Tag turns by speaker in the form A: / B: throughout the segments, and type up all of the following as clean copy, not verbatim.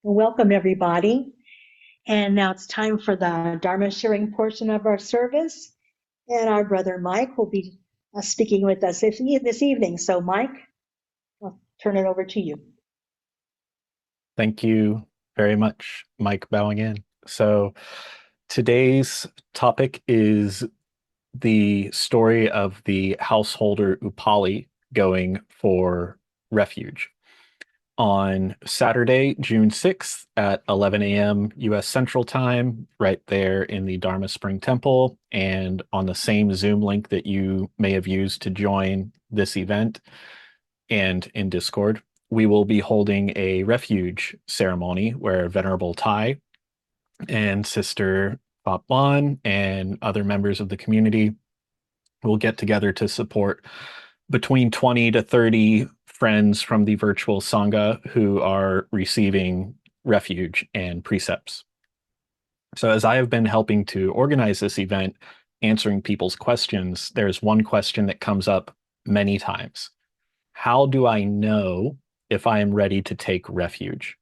A: Welcome, everybody. And now it's time for the Dharma sharing portion of our service. And our brother Mike will be speaking with us this evening. So, Mike, I'll turn it over to you.
B: Thank you very much, Mike, bowing in. So today's topic is the story of the householder Upali going for refuge. On Saturday, June 6th at 11 a.m. US Central Time, right there in the Dharma Spring Temple, and on the same Zoom link that you may have used to join this event and in Discord, we will be holding a refuge ceremony where Venerable Tai and Sister Bop Bon and other members of the community will get together to support between 20 to 30 friends from the virtual Sangha who are receiving refuge and precepts. So, as I have been helping to organize this event, answering people's questions, there's one question that comes up many times. How do I know if I am ready to take refuge?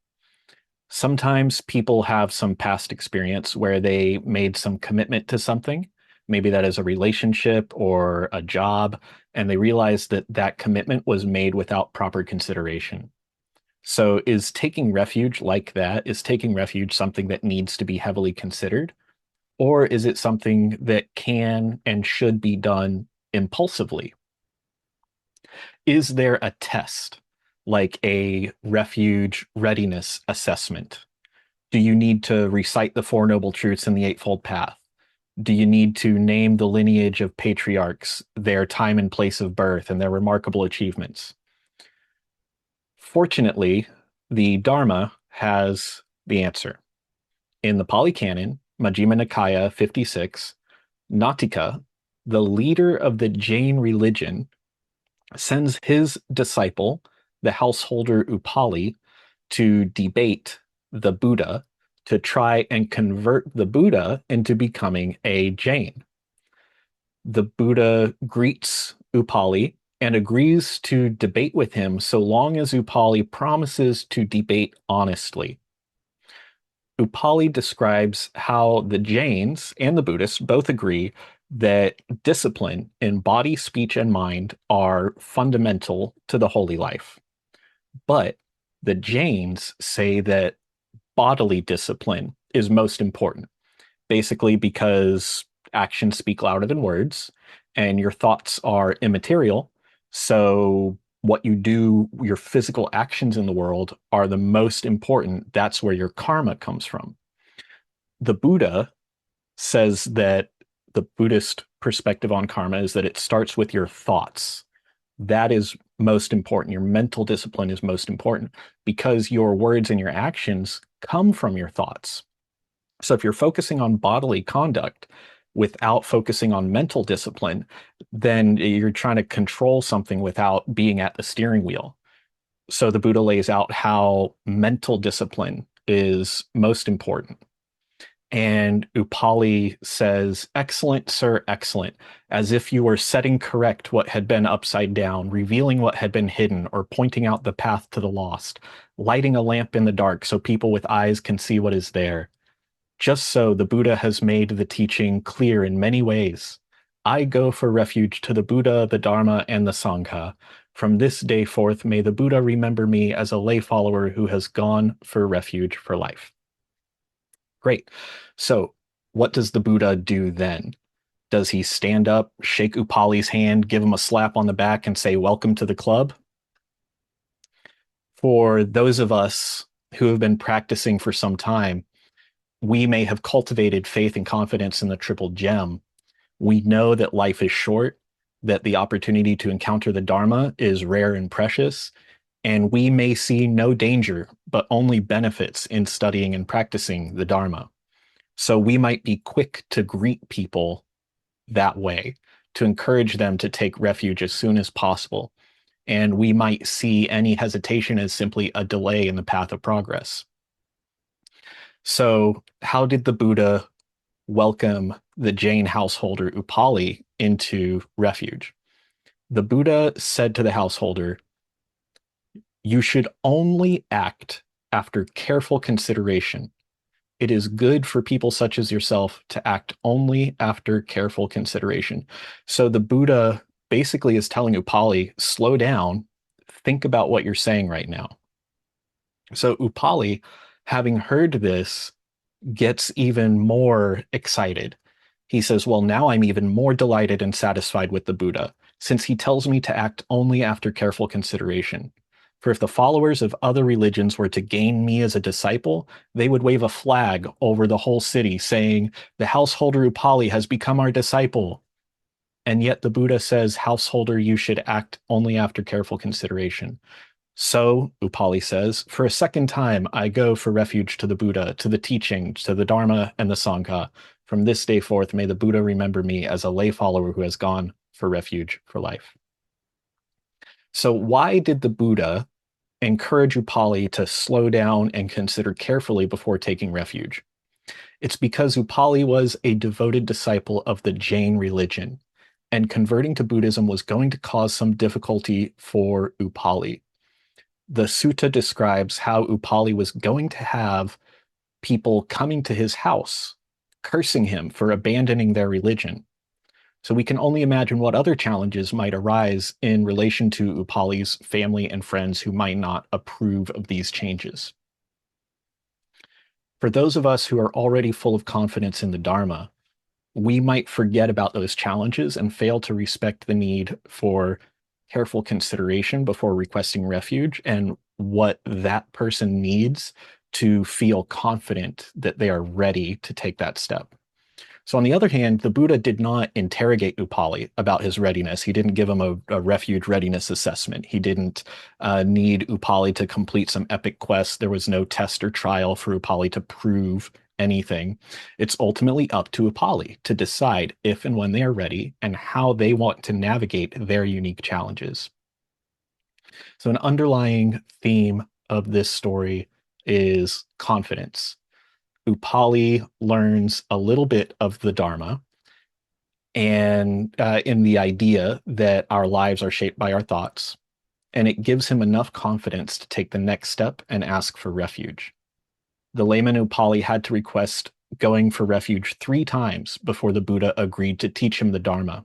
B: Sometimes people have some past experience where they made some commitment to something. Maybe that is a relationship or a job, and they realize that that commitment was made without proper consideration. So, is taking refuge like that? Is taking refuge something that needs to be heavily considered? Or is it something that can and should be done impulsively? Is there a test, like a refuge readiness assessment? Do you need to recite the Four Noble Truths in the Eightfold Path? Do you need to name the lineage of patriarchs, their time and place of birth, and their remarkable achievements? Fortunately, the Dharma has the answer. In the Pali Canon, Majjhima Nikaya 56, Natika, the leader of the Jain religion, sends his disciple, the householder Upali, to debate the Buddha to try and convert the Buddha into becoming a Jain. The Buddha greets Upali and agrees to debate with him so long as Upali promises to debate honestly. Upali describes how the Jains and the Buddhists both agree that discipline in body, speech, and mind are fundamental to the holy life. But the Jains say that bodily discipline is most important, basically because actions speak louder than words and your thoughts are immaterial. So, what you do, your physical actions in the world are the most important. That's where your karma comes from. The Buddha says that the Buddhist perspective on karma is that it starts with your thoughts. That is most important. Your mental discipline is most important because your words and your actions come from your thoughts. So if you're focusing on bodily conduct without focusing on mental discipline, then you're trying to control something without being at the steering wheel. So the Buddha lays out how mental discipline is most important. And Upali says, "Excellent, sir, excellent," as if you were setting correct what had been upside down, revealing what had been hidden, or pointing out the path to the lost, lighting a lamp in the dark so people with eyes can see what is there. Just so, the Buddha has made the teaching clear in many ways. I go for refuge to the Buddha, the Dharma, and the Sangha. From this day forth, may the Buddha remember me as a lay follower who has gone for refuge for life. Great. So, what does the Buddha do then? Does he stand up, shake Upali's hand, give him a slap on the back, and say, "Welcome to the club"? For those of us who have been practicing for some time, we may have cultivated faith and confidence in the triple gem. We know that life is short, that the opportunity to encounter the Dharma is rare and precious, and we may see no danger, but only benefits in studying and practicing the Dharma. So we might be quick to greet people that way, to encourage them to take refuge as soon as possible. And we might see any hesitation as simply a delay in the path of progress. So, how did the Buddha welcome the Jain householder Upali into refuge? The Buddha said to the householder, "You should only act after careful consideration. It is good for people such as yourself to act only after careful consideration. So the Buddha basically is telling Upali, slow down, think about what you're saying right now. So Upali, having heard this, gets even more excited. He says, well, now I'm even more delighted and satisfied with the Buddha, since he tells me to act only after careful consideration. For if the followers of other religions were to gain me as a disciple, they would wave a flag over the whole city saying, the householder Upali has become our disciple. And yet the Buddha says, householder, you should act only after careful consideration. So, Upali says, for a second time, I go for refuge to the Buddha, to the teaching, to the Dharma, and the Sangha. From this day forth, may the Buddha remember me as a lay follower who has gone for refuge for life. So, why did the Buddha encourage Upali to slow down and consider carefully before taking refuge? It's because Upali was a devoted disciple of the Jain religion, and converting to Buddhism was going to cause some difficulty for Upali. The sutta describes how Upali was going to have people coming to his house, cursing him for abandoning their religion. So we can only imagine what other challenges might arise in relation to Upali's family and friends who might not approve of these changes. For those of us who are already full of confidence in the Dharma, we might forget about those challenges and fail to respect the need for careful consideration before requesting refuge and what that person needs to feel confident that they are ready to take that step. So, on the other hand, the Buddha did not interrogate Upali about his readiness. He didn't give him a refuge readiness assessment. He didn't need Upali to complete some epic quest. There was no test or trial for Upali to prove anything. It's ultimately up to Upali to decide if and when they are ready and how they want to navigate their unique challenges. So, an underlying theme of this story is confidence. Upali learns a little bit of the Dharma and in the idea that our lives are shaped by our thoughts, and it gives him enough confidence to take the next step and ask for refuge. The layman Upali had to request going for refuge 3 times before the Buddha agreed to teach him the Dharma.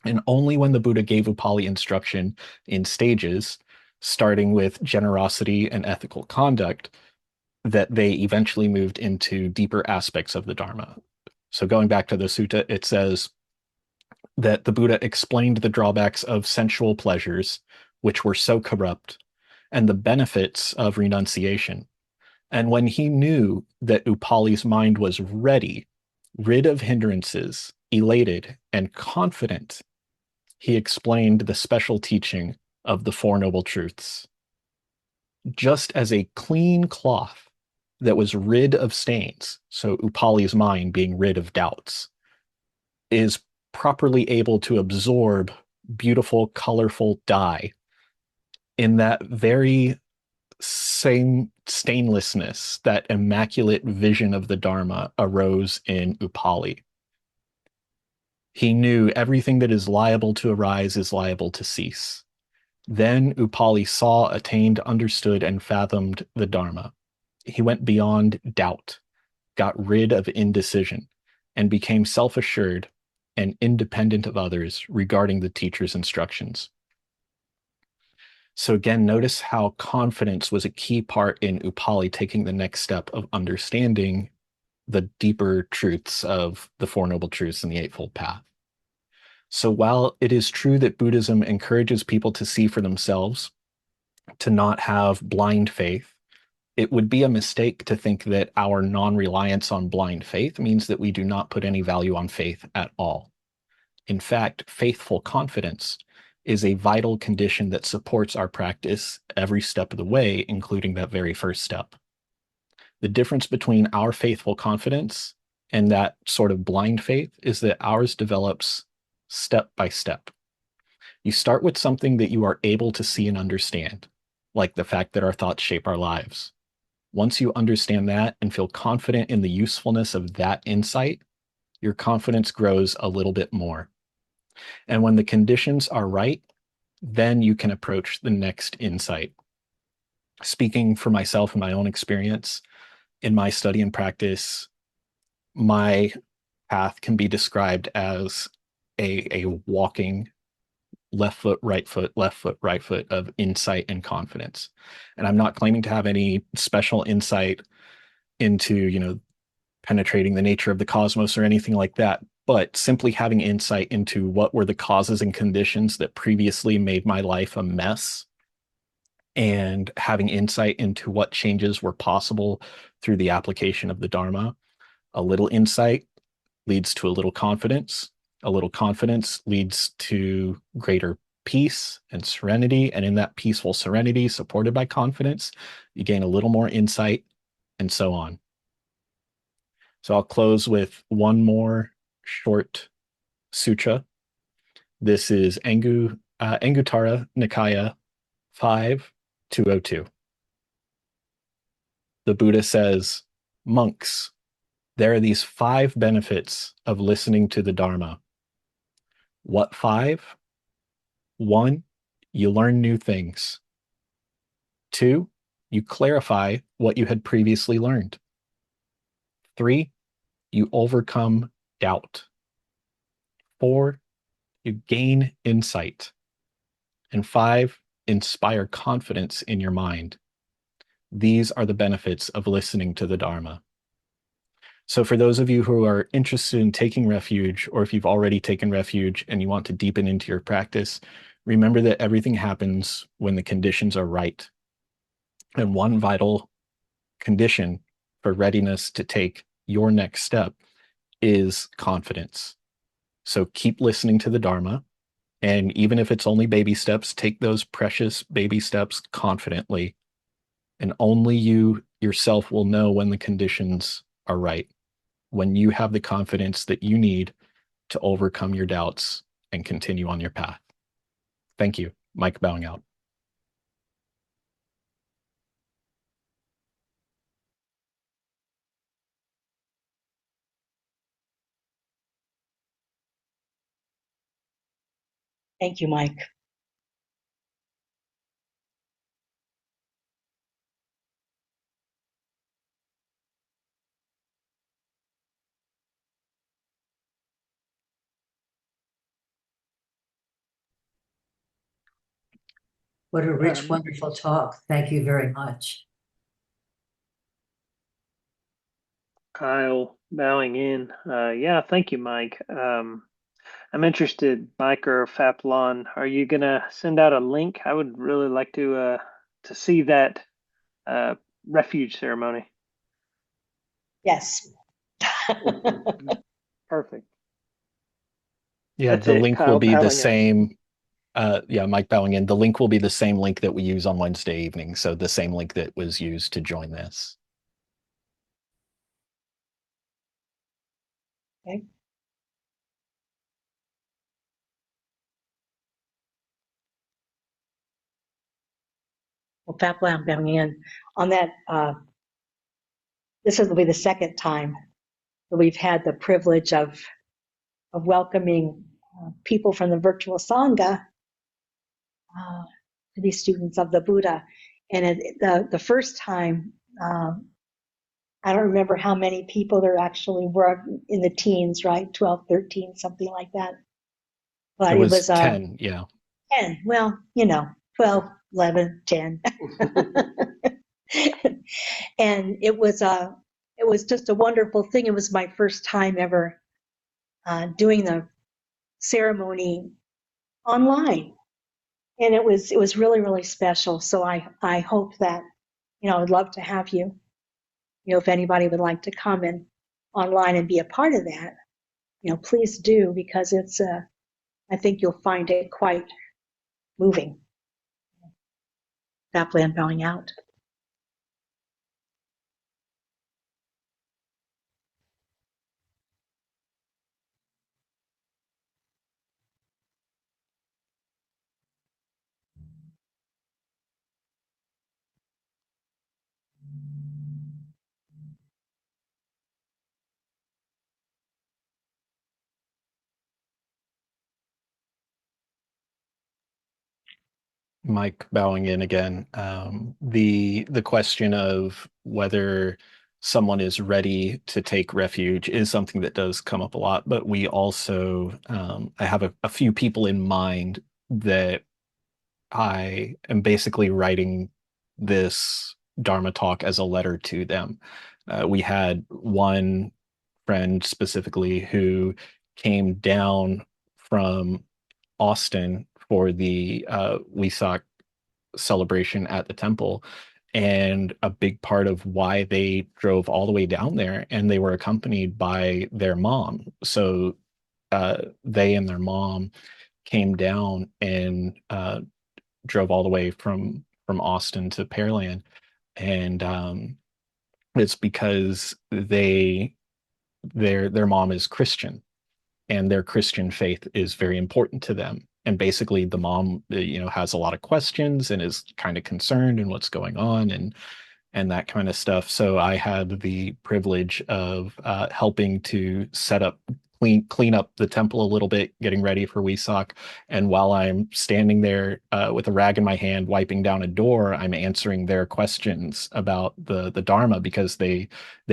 B: And only when the Buddha gave Upali instruction in stages, starting with generosity and ethical conduct, that they eventually moved into deeper aspects of the Dharma. So going back to the sutta, it says that the Buddha explained the drawbacks of sensual pleasures, which were so corrupt, and the benefits of renunciation. And when he knew that Upali's mind was ready, rid of hindrances, elated, and confident, he explained the special teaching of the Four Noble Truths. Just as a clean cloth that was rid of stains, so Upali's mind being rid of doubts, is properly able to absorb beautiful, colorful dye, in that very same stainlessness, that immaculate vision of the Dharma arose in Upali. He knew everything that is liable to arise is liable to cease. Then Upali saw, attained, understood, and fathomed the Dharma. He went beyond doubt, got rid of indecision, and became self-assured and independent of others regarding the teacher's instructions. So again, notice how confidence was a key part in Upali taking the next step of understanding the deeper truths of the Four Noble Truths and the Eightfold Path. So while it is true that Buddhism encourages people to see for themselves, to not have blind faith, it would be a mistake to think that our non-reliance on blind faith means that we do not put any value on faith at all. In fact, faithful confidence is a vital condition that supports our practice every step of the way, including that very first step. The difference between our faithful confidence and that sort of blind faith is that ours develops step by step. You start with something that you are able to see and understand, like the fact that our thoughts shape our lives. Once you understand that and feel confident in the usefulness of that insight, your confidence grows a little bit more. And when the conditions are right, then you can approach the next insight. speaking for myself and my own experience in my study and practice, my path can be described as a walking left foot, right foot, left foot, right foot of insight and confidence. And I'm not claiming to have any special insight into, penetrating the nature of the cosmos or anything like that, but simply having insight into what were the causes and conditions that previously made my life a mess, and having insight into what changes were possible through the application of the Dharma. A little insight leads to a little confidence. A little confidence leads to greater peace and serenity. And in that peaceful serenity, supported by confidence, you gain a little more insight, and so on. So I'll close with one more short sutra. This is Anguttara Nikaya 5202. The Buddha says, monks, there are these 5 benefits of listening to the Dharma. What 5? 1, you learn new things. 2, you clarify what you had previously learned. 3, you overcome doubt. 4, you gain insight. And 5, inspire confidence in your mind. These are the benefits of listening to the Dharma. So, for those of you who are interested in taking refuge, or if you've already taken refuge and you want to deepen into your practice, remember that everything happens when the conditions are right. And one vital condition for readiness to take your next step is confidence. So, keep listening to the Dharma. And even if it's only baby steps, take those precious baby steps confidently. And only you yourself will know when the conditions are right, when you have the confidence that you need to overcome your doubts and continue on your path. Thank you. Mike bowing out.
A: Thank you, Mike.
C: What a rich, wonderful talk. Thank you very much.
D: Kyle bowing in. Yeah, thank you, Mike. I'm interested, Mike or Faplon, are you gonna send out a link? I would really like to see that refuge ceremony.
A: Yes.
D: Perfect.
B: Yeah,
D: That's
B: the
D: it.
B: link will
D: Kyle
B: be the
D: bowing out.
B: same. Yeah, Mike bowing in. The link will be the same link that we use on Wednesday evening. So the same link that was used to join this.
A: Okay. Well, Fat Lamb coming in on that. This will be the second time that we've had the privilege of welcoming people from the virtual Sangha to be students of the Buddha. And the first time, I don't remember how many people there actually were in the teens, right? 12, 13, something like that. But
B: It
A: it
B: was
A: was
B: 10, yeah.
A: 10. Well, 12, 11, 10. And it was just a wonderful thing. It was my first time ever doing the ceremony online, and it was really really special. So I hope that I'd love to have you. If anybody would like to come in online and be a part of that, please do, because it's I think you'll find it quite moving. That plan bowing out.
B: Mike bowing in again. The question of whether someone is ready to take refuge is something that does come up a lot, but we also I have a few people in mind that I am basically writing this Dharma talk as a letter to them. We had one friend specifically who came down from Austin for the Wesak celebration at the temple. And a big part of why they drove all the way down there, and they were accompanied by their mom. So they and their mom came down and drove all the way from Austin to Pearland, and it's because their mom is Christian, and their Christian faith is very important to them. And basically, the mom, has a lot of questions and is kind of concerned in what's going on, and that kind of stuff. So I had the privilege of helping to set up, clean up the temple a little bit, getting ready for Wesak. And while I'm standing there with a rag in my hand, wiping down a door, I'm answering their questions about the Dharma, because they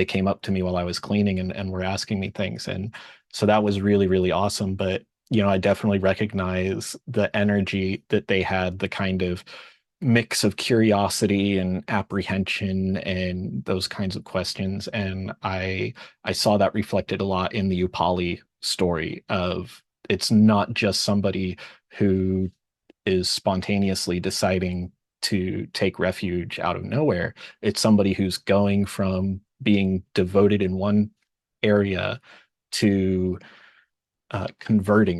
B: came up to me while I was cleaning and were asking me things. And so that was really, really awesome. But I definitely recognize the energy that they had, the kind of mix of curiosity and apprehension and those kinds of questions. And I saw that reflected a lot in the Upali story of, it's not just somebody who is spontaneously deciding to take refuge out of nowhere. It's somebody who's going from being devoted in one area to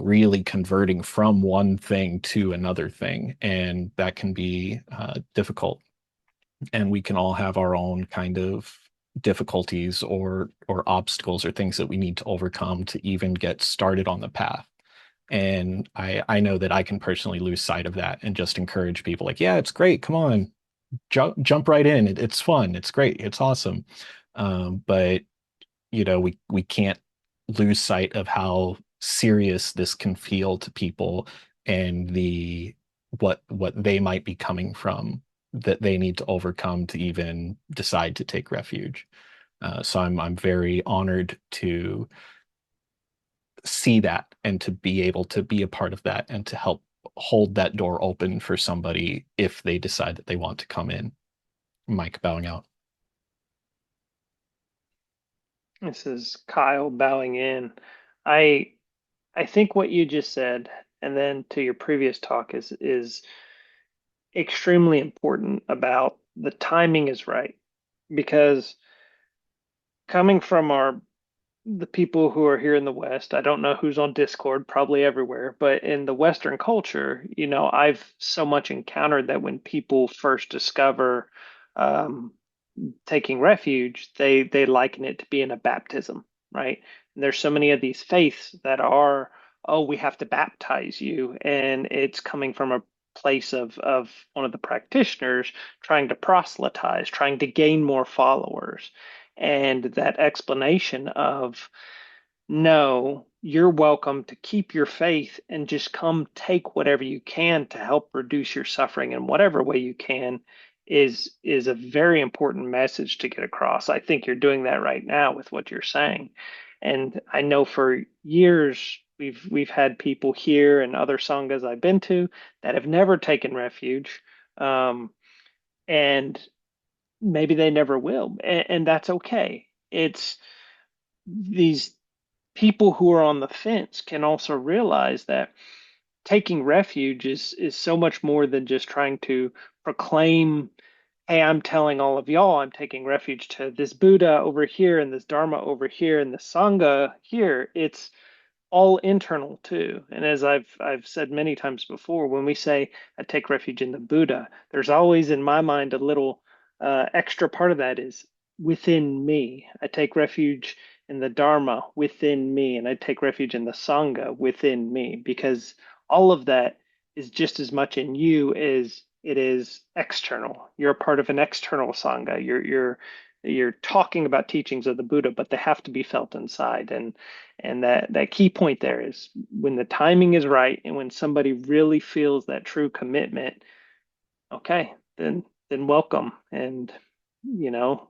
B: really converting from one thing to another thing. And that can be difficult. And we can all have our own kind of difficulties or obstacles or things that we need to overcome to even get started on the path. And I know that I can personally lose sight of that and just encourage people like, yeah, it's great. Come on, jump right in. It's fun. It's great. It's awesome. But we can't lose sight of how serious this can feel to people, and what they might be coming from, that they need to overcome to even decide to take refuge. So I'm very honored to see that and to be able to be a part of that and to help hold that door open for somebody if they decide that they want to come in. Mike bowing out.
D: This is Kyle bowing in. I I think what you just said, and then to your previous talk, is extremely important about the timing is right. Because coming from the people who are here in the West, I don't know who's on Discord, probably everywhere, but in the Western culture, I've so much encountered that when people first discover um, taking refuge, they liken it to being a baptism, right? And there's so many of these faiths that are, oh, we have to baptize you, and it's coming from a place of one of the practitioners trying to proselytize, trying to gain more followers, and that explanation of, no, you're welcome to keep your faith and just come take whatever you can to help reduce your suffering in whatever way you can is a very important message to get across. I think you're doing that right now with what you're saying. And I know for years we've had people here and other sanghas I've been to that have never taken refuge. And maybe they never will, and that's okay. It's these people who are on the fence can also realize that taking refuge is so much more than just trying to proclaim, hey, I'm telling all of y'all I'm taking refuge to this Buddha over here and this Dharma over here and the Sangha here. It's all internal too. And as I've said many times before, when we say I take refuge in the Buddha, there's always in my mind a little extra part of that is within me. I take refuge in the Dharma within me, and I take refuge in the Sangha within me, because all of that is just as much in you as it is external. You're a part of an external Sangha. You're talking about teachings of the Buddha, but they have to be felt inside. And that key point there is when the timing is right and when somebody really feels that true commitment, Okay, then welcome, and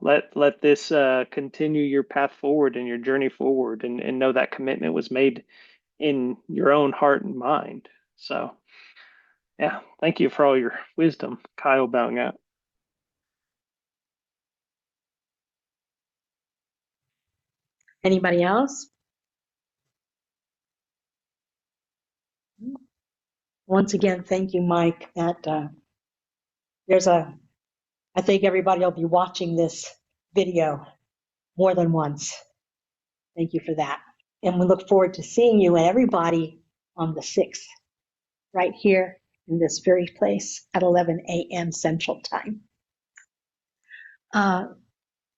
D: let this continue your path forward and your journey forward, and know that commitment was made in your own heart and mind. So yeah, thank you for all your wisdom, Kyle, bowing out.
A: Anybody else? Once again, thank you, Mike. I think everybody will be watching this video more than once. Thank you for that. And we look forward to seeing you and everybody on the 6th, right here in this very place at 11 a.m. Central Time.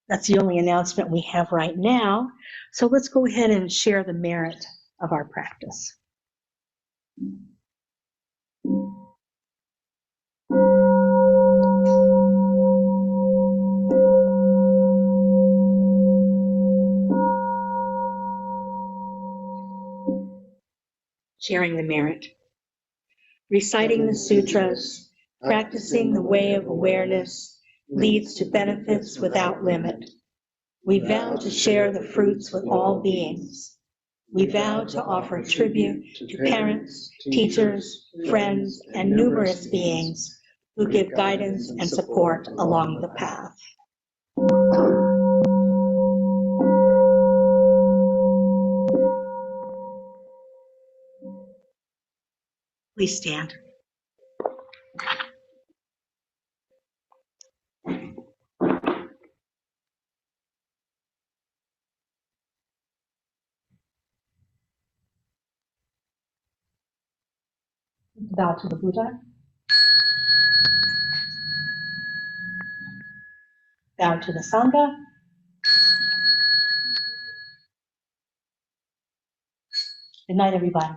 A: That's the only announcement we have right now. So let's go ahead and share the merit of our practice. Sharing the merit. Reciting the sutras, practicing the way of awareness leads to benefits without limit. We vow to share the fruits with all beings. We vow to offer tribute to parents, teachers, friends, and numerous beings who give guidance and support along the path. Please stand. Bow to the Buddha. Bow to the Sangha. Good night, everybody.